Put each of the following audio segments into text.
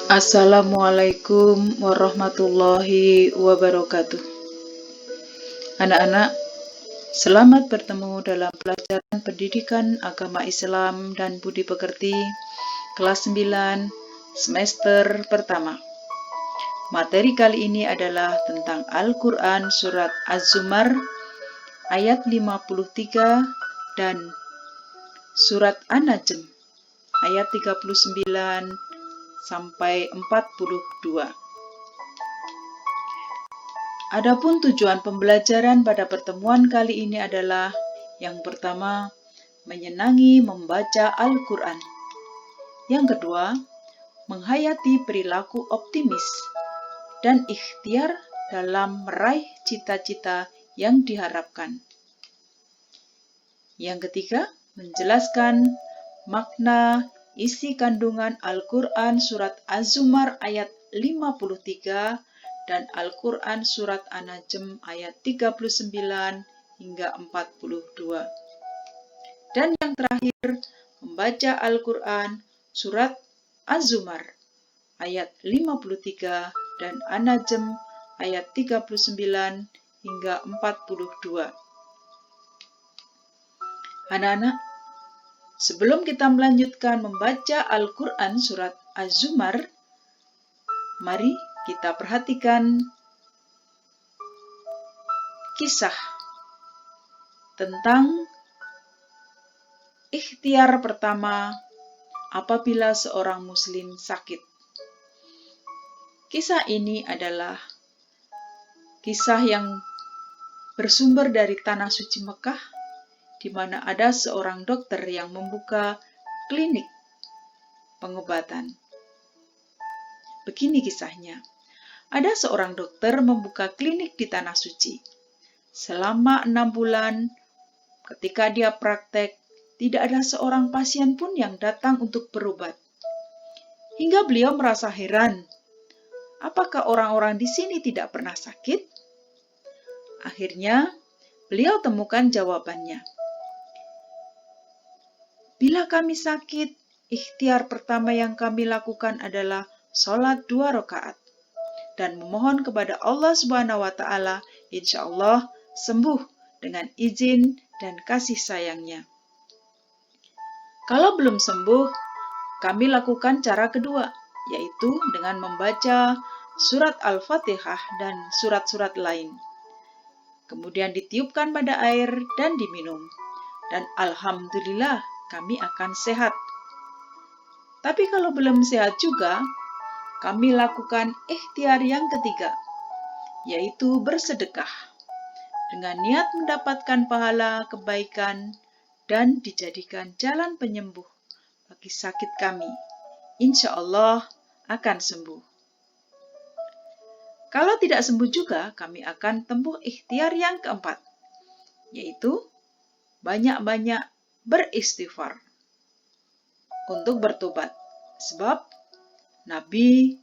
Assalamualaikum warahmatullahi wabarakatuh. Anak-anak, selamat bertemu dalam pelajaran pendidikan agama Islam dan budi pekerti kelas 9 semester pertama. Materi kali ini adalah tentang Al-Quran surat Az-Zumar ayat 53 dan surat An-Najm ayat 39 sampai 42. Adapun tujuan pembelajaran pada pertemuan kali ini adalah yang pertama, menyenangi membaca Al-Quran. Yang kedua, menghayati perilaku optimis dan ikhtiar dalam meraih cita-cita yang diharapkan. Yang ketiga, menjelaskan makna isi kandungan Al-Quran surat Az-Zumar ayat 53 dan Al-Quran surat An-Najm ayat 39 hingga 42. Dan yang terakhir, membaca Al-Quran surat Az-Zumar ayat 53 dan An-Najm ayat 39 hingga 42. Anak-anak, sebelum kita melanjutkan membaca Al-Quran surat Az-Zumar, mari kita perhatikan kisah tentang ikhtiar pertama apabila seorang muslim sakit. Kisah ini adalah kisah yang bersumber dari Tanah Suci Mekah, di mana ada seorang dokter yang membuka klinik pengobatan. Begini kisahnya. Ada seorang dokter membuka klinik di Tanah Suci. Selama 6 bulan, ketika dia praktek, tidak ada seorang pasien pun yang datang untuk berobat. Hingga beliau merasa heran, apakah orang-orang di sini tidak pernah sakit? Akhirnya, beliau temukan jawabannya. Bila kami sakit, ikhtiar pertama yang kami lakukan adalah sholat 2 rakaat dan memohon kepada Allah Subhanahu wa Ta'ala, insya Allah sembuh dengan izin dan kasih sayangnya. Kalau belum sembuh, kami lakukan cara kedua, yaitu dengan membaca surat Al-Fatihah dan surat-surat lain. Kemudian ditiupkan pada air dan diminum. Dan alhamdulillah kami akan sehat. Tapi kalau belum sehat juga, kami lakukan ikhtiar yang ketiga, yaitu bersedekah, dengan niat mendapatkan pahala kebaikan dan dijadikan jalan penyembuh bagi sakit kami. Insya Allah akan sembuh. Kalau tidak sembuh juga, kami akan tempuh ikhtiar yang keempat, yaitu banyak-banyak beristighfar untuk bertobat. Sebab Nabi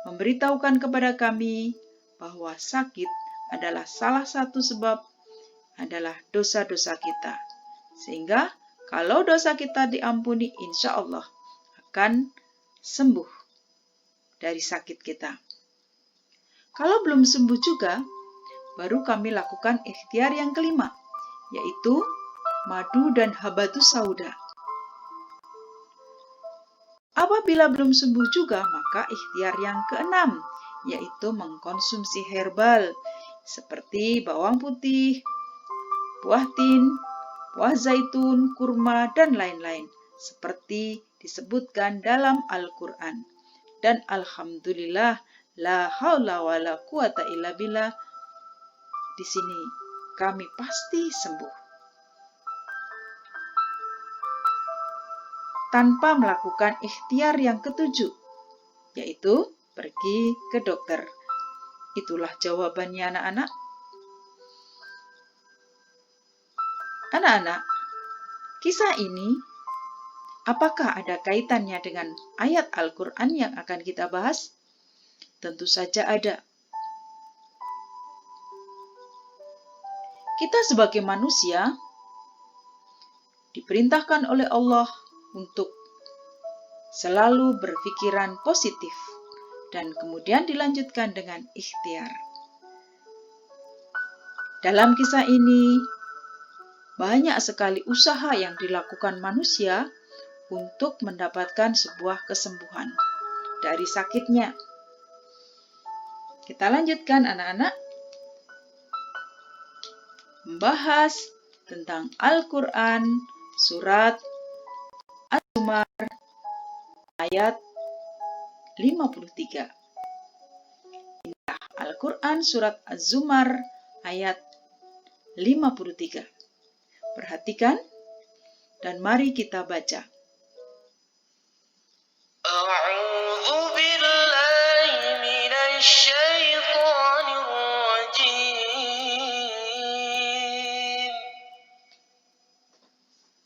memberitahukan kepada kami bahwa sakit adalah salah satu sebab adalah dosa-dosa kita. Sehingga kalau dosa kita diampuni, insya Allah akan sembuh dari sakit kita. Kalau belum sembuh juga, baru kami lakukan ikhtiar yang kelima, yaitu madu dan habatus sauda. Apabila belum sembuh juga, maka ikhtiar yang keenam, yaitu mengkonsumsi herbal seperti bawang putih, buah tin, buah zaitun, kurma, dan lain-lain, seperti disebutkan dalam Al-Quran. Dan alhamdulillah, la haula wa la quwata illa billah, di sini kami pasti sembuh. Tanpa melakukan ikhtiar yang ketujuh, yaitu pergi ke dokter. Itulah jawabannya anak-anak. Anak-anak, kisah ini apakah ada kaitannya dengan ayat Al-Quran yang akan kita bahas? Tentu saja ada. Kita sebagai manusia diperintahkan oleh Allah untuk selalu berpikiran positif. dan kemudian dilanjutkan dengan ikhtiar. Dalam kisah ini, banyak sekali usaha yang dilakukan manusia untuk mendapatkan sebuah kesembuhan dari sakitnya. Kita lanjutkan anak-anak, membahas tentang Al-Quran surat Az-Zumar ayat 53. Al-Quran surat Az-Zumar ayat 53. Perhatikan dan mari kita baca. A'udzu billahi minasy syaithanir rajim.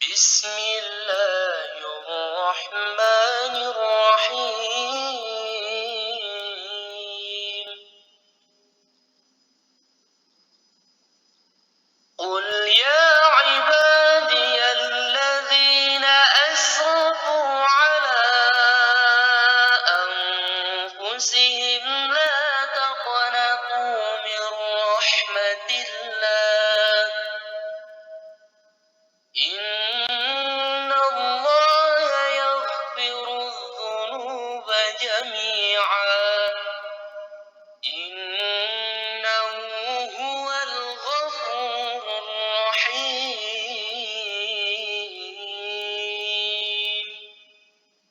Bismillahirrahmanirrahim. Qul ya ibadiyalladzina asrafu ala anfusihim la taqnatu min rahmatillah. Innallaha yaghfirudz dzunuba jami'an. Innahu huwal ghafurur rahim.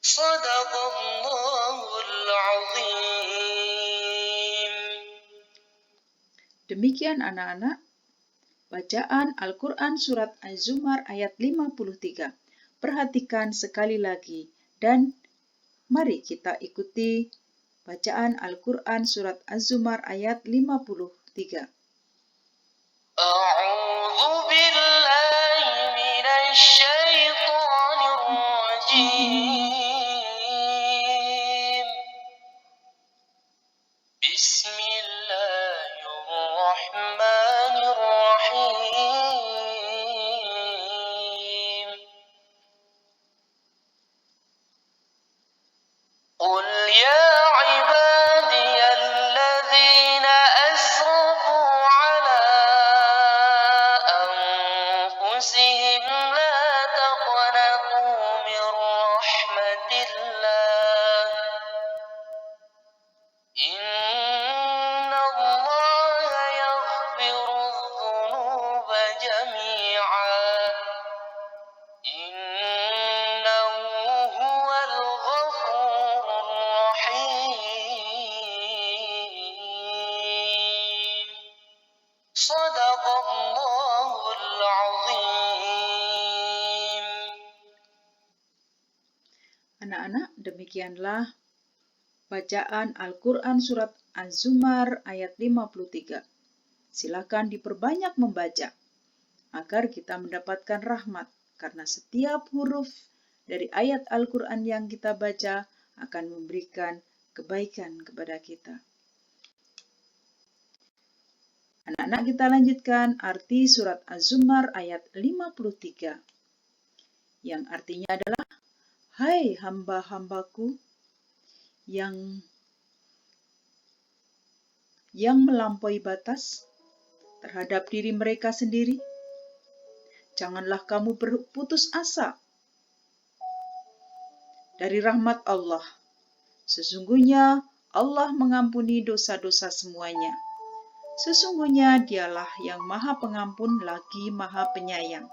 Shadaqallahul azim. Demikian anak-anak, bacaan Al-Quran surat Az-Zumar ayat 53. Perhatikan sekali lagi dan mari kita ikuti bacaan Al-Quran surat Az-Zumar ayat 53. A'udzu billahi minasy syaithanir rajim. Bismillahirrahmanirrahim. Qul ya ibadiyalladzina asrafu ala anfusihim la taqnatu min rahmatillah. Innallaha yaghfirudz dzunuba jami'an. Innahu huwal ghafurur rahim. Shadaqallahul azim. Anak-anak, demikianlah bacaan Al-Quran surat Az-Zumar ayat 53. Silakan diperbanyak membaca agar kita mendapatkan rahmat, karena setiap huruf dari ayat Al-Quran yang kita baca akan memberikan kebaikan kepada kita. Anak-anak, kita lanjutkan arti surat Az-Zumar ayat 53, yang artinya adalah, hai hamba-hambaku yang melampaui batas terhadap diri mereka sendiri, janganlah kamu berputus asa dari rahmat Allah. Sesungguhnya Allah mengampuni dosa-dosa semuanya. Sesungguhnya Dialah yang Maha Pengampun lagi Maha Penyayang.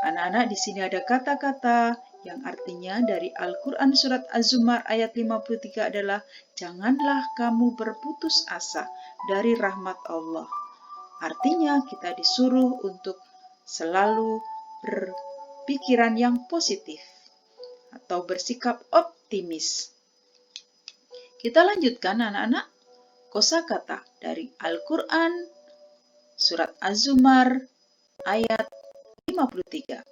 Anak-anak, di sini ada kata-kata yang artinya dari Al-Quran surat Az-Zumar ayat 53 adalah, janganlah kamu berputus asa dari rahmat Allah. Artinya kita disuruh untuk selalu berpikiran yang positif atau bersikap optimis. Kita lanjutkan anak-anak, kosakata dari Al-Quran surat Az-Zumar ayat 53.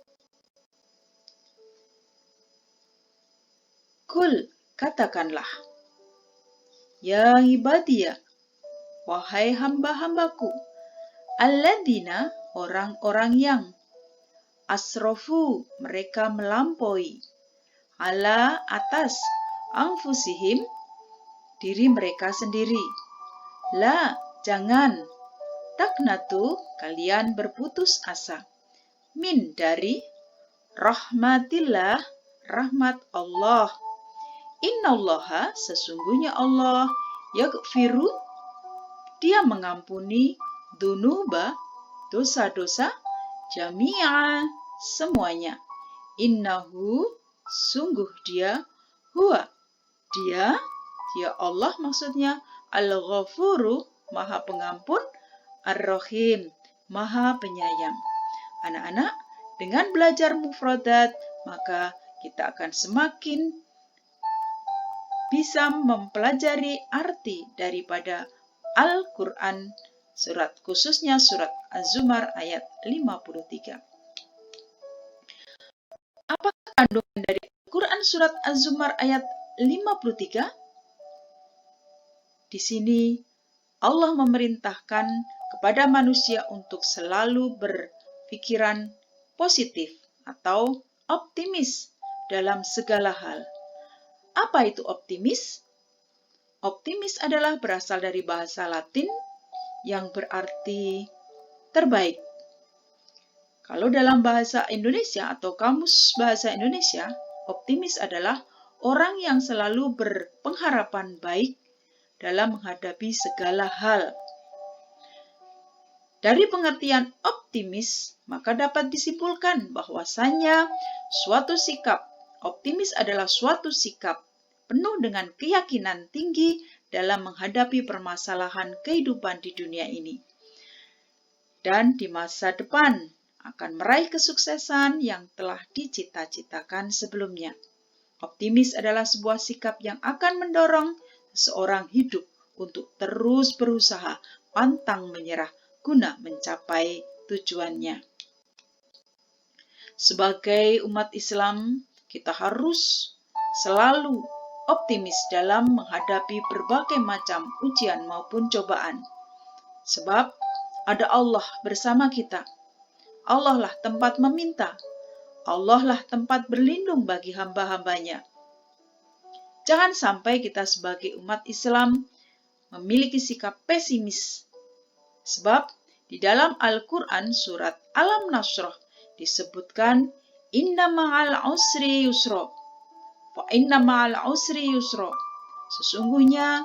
Kul, katakanlah, ya ibadiyah, wahai hamba-hambaku, alladzina, orang-orang yang, asrofu, mereka melampaui, ala, atas, anfusihim, diri mereka sendiri. La, jangan. Taknatu, kalian berputus asa. Min, dari rahmatillah, rahmat Allah. Innallaha, sesungguhnya Allah, yaghfiru, dia mengampuni, dunuba, dosa-dosa, jami'a, semuanya. Innahu, sungguh dia, huwa, dia Allah maksudnya, al-ghafuru, maha pengampun, ar-rahim, maha penyayang. Anak-anak, dengan belajar mufradat, maka kita akan semakin bisa mempelajari arti daripada Al-Quran, khususnya surat Az-Zumar ayat 53. Apa kandungan dari Al-Quran surat Az-Zumar ayat 53? Di sini Allah memerintahkan kepada manusia untuk selalu berpikiran positif atau optimis dalam segala hal. Apa itu optimis? Optimis adalah berasal dari bahasa Latin yang berarti terbaik. Kalau dalam bahasa Indonesia atau kamus bahasa Indonesia, optimis adalah orang yang selalu berpengharapan baik dalam menghadapi segala hal. Dari pengertian optimis, maka dapat disimpulkan bahwasannya suatu sikap optimis adalah suatu sikap penuh dengan keyakinan tinggi dalam menghadapi permasalahan kehidupan di dunia ini. Dan di masa depan akan meraih kesuksesan yang telah dicita-citakan sebelumnya. Optimis adalah sebuah sikap yang akan mendorong seseorang hidup untuk terus berusaha, pantang menyerah guna mencapai tujuannya. Sebagai umat Islam, kita harus selalu optimis dalam menghadapi berbagai macam ujian maupun cobaan. Sebab ada Allah bersama kita. Allah lah tempat meminta. Allah lah tempat berlindung bagi hamba-hambanya. Jangan sampai kita sebagai umat Islam memiliki sikap pesimis. Sebab di dalam Al-Quran surat Al-Nasr disebutkan inna ma'al usri yusra. Fa inna ma'al usri yusra. Sesungguhnya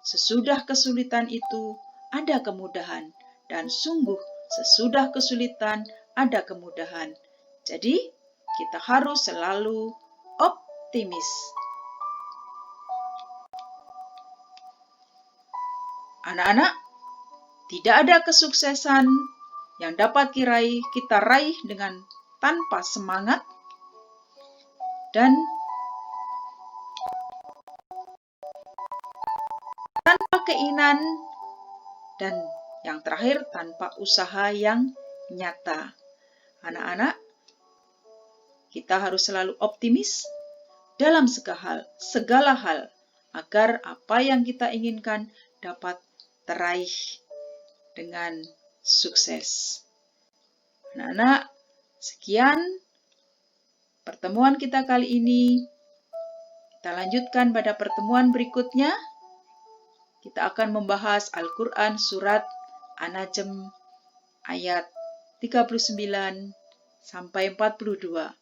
sesudah kesulitan itu ada kemudahan, dan sungguh sesudah kesulitan ada kemudahan. Jadi kita harus selalu optimis. Anak-anak, tidak ada kesuksesan yang dapat kita raih dengan tanpa semangat dan tanpa keinginan, dan yang terakhir tanpa usaha yang nyata. Anak-anak, kita harus selalu optimis dalam segala hal agar apa yang kita inginkan dapat teraih dengan sukses. Anak-anak, sekian pertemuan kita kali ini. Kita lanjutkan pada pertemuan berikutnya. Kita akan membahas Al-Quran surat An-Najm ayat 39 sampai 42.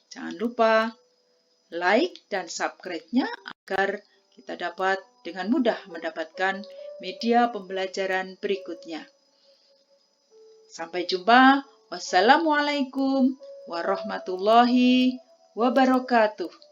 Jangan lupa like dan subscribe-nya agar kita dapat dengan mudah mendapatkan media pembelajaran berikutnya. Sampai jumpa. Wassalamualaikum warahmatullahi wabarakatuh.